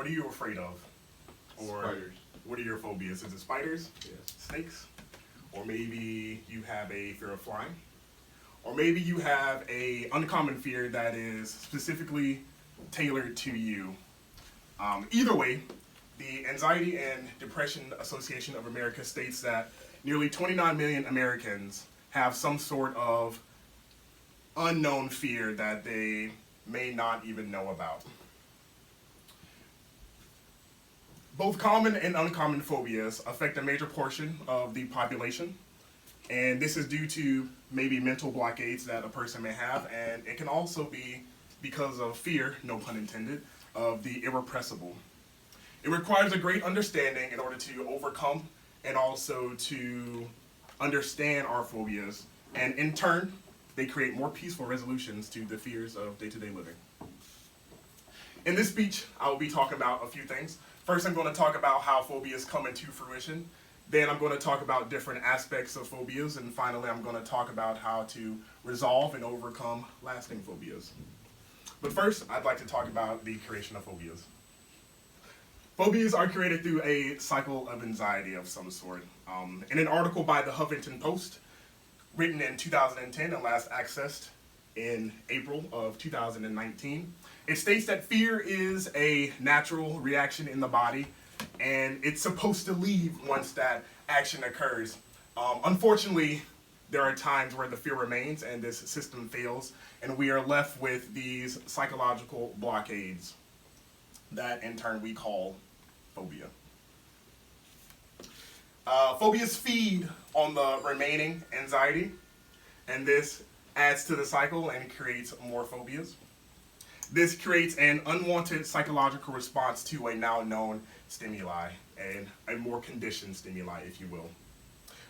are you afraid of? Or Spiders. what are your phobias? Is it spiders? Yes. Snakes? Or maybe you have a fear of flying? Or maybe you have a uncommon fear that is specifically tailored to you. Either way, the Anxiety and Depression Association of America states that nearly 29 million Americans have some sort of unknown fear that they may not even know about. Both common and uncommon phobias affect a major portion of the population, and this is due to maybe mental blockades that a person may have, and it can also be because of fear, no pun intended, of the irrepressible. It requires a great understanding in order to overcome and also to understand our phobias, and in turn, they create more peaceful resolutions to the fears of day-to-day living. In this speech, I will be talking about a few things. First, I'm going to talk about how phobias come into fruition. Then I'm going to talk about different aspects of phobias. And finally, I'm going to talk about how to resolve and overcome lasting phobias. But first, I'd like to talk about the creation of phobias. Phobias are created through a cycle of anxiety of some sort. In an article by the Huffington Post, written in 2010 and last accessed in April of 2019, it states that fear is a natural reaction in the body, and it's supposed to leave once that action occurs. Unfortunately, there are times where the fear remains and this system fails, and we are left with these psychological blockades that in turn we call phobia. Phobias feed on the remaining anxiety, and this adds to the cycle and creates more phobias. This creates an unwanted psychological response to a now known stimuli, and a more conditioned stimuli, if you will.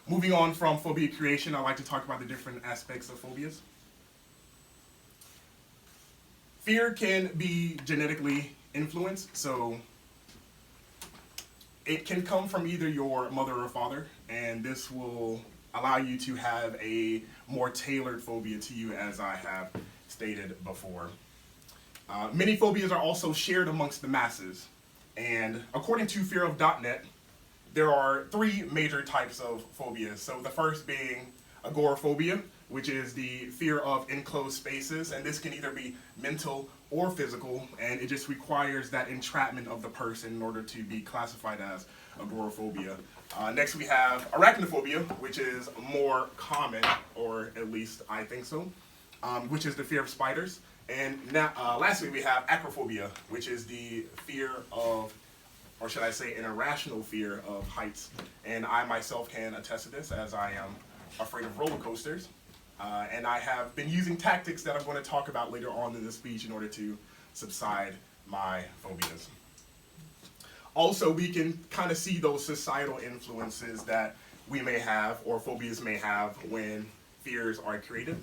Moving on from phobia creation, I'd like to talk about the different aspects of phobias. Fear can be genetically influenced, so it can come from either your mother or father, and this will allow you to have a more tailored phobia to you, as I have stated before. Many phobias are also shared amongst the masses, and according to fearof.net, there are three major types of phobias. So the first being agoraphobia, which is the fear of enclosed spaces, and this can either be mental or physical, and it just requires that entrapment of the person in order to be classified as agoraphobia. Next we have arachnophobia, which is more common, or at least I think so, which is the fear of spiders. And now, lastly, we have acrophobia, which is the fear of, or should I say, an irrational fear of heights. And I myself can attest to this, as I am afraid of roller coasters. And I have been using tactics that I'm going to talk about later on in this speech in order to subside my phobias. Also, we can kind of see those societal influences that we may have, or phobias may have, when fears are created.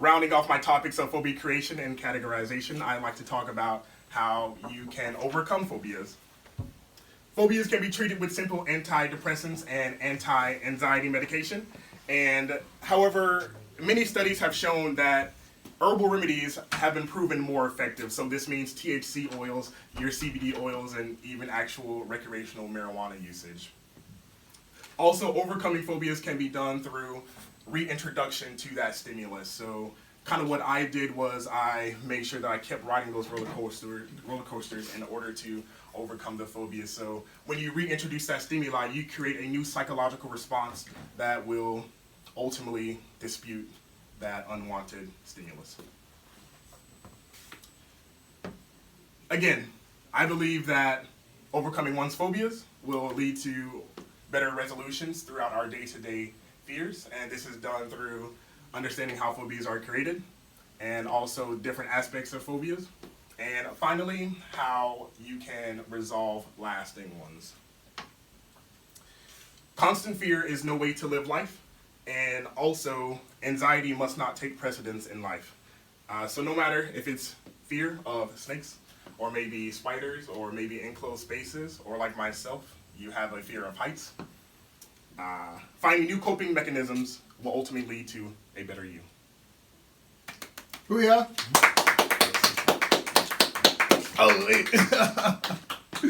Rounding off my topics of phobia creation and categorization, I'd like to talk about how you can overcome phobias. Phobias can be treated with simple antidepressants and anti-anxiety medication. And however, many studies have shown that herbal remedies have been proven more effective. So this means THC oils, your CBD oils, and even actual recreational marijuana usage. Also, overcoming phobias can be done through reintroduction to that stimulus. So kind of what I did was I made sure that I kept riding those roller coasters in order to overcome the phobia. So when you reintroduce that stimuli, you create a new psychological response that will ultimately dispute that unwanted stimulus. Again, I believe that overcoming one's phobias will lead to better resolutions throughout our day-to-day fears, and this is done through understanding how phobias are created, and also different aspects of phobias, and finally, how you can resolve lasting ones. Constant fear is no way to live life, and also anxiety must not take precedence in life. So no matter if it's fear of snakes, or maybe spiders, or maybe enclosed spaces, or like myself, you have a fear of heights, finding new coping mechanisms will ultimately lead to a better you. Booyah! wait.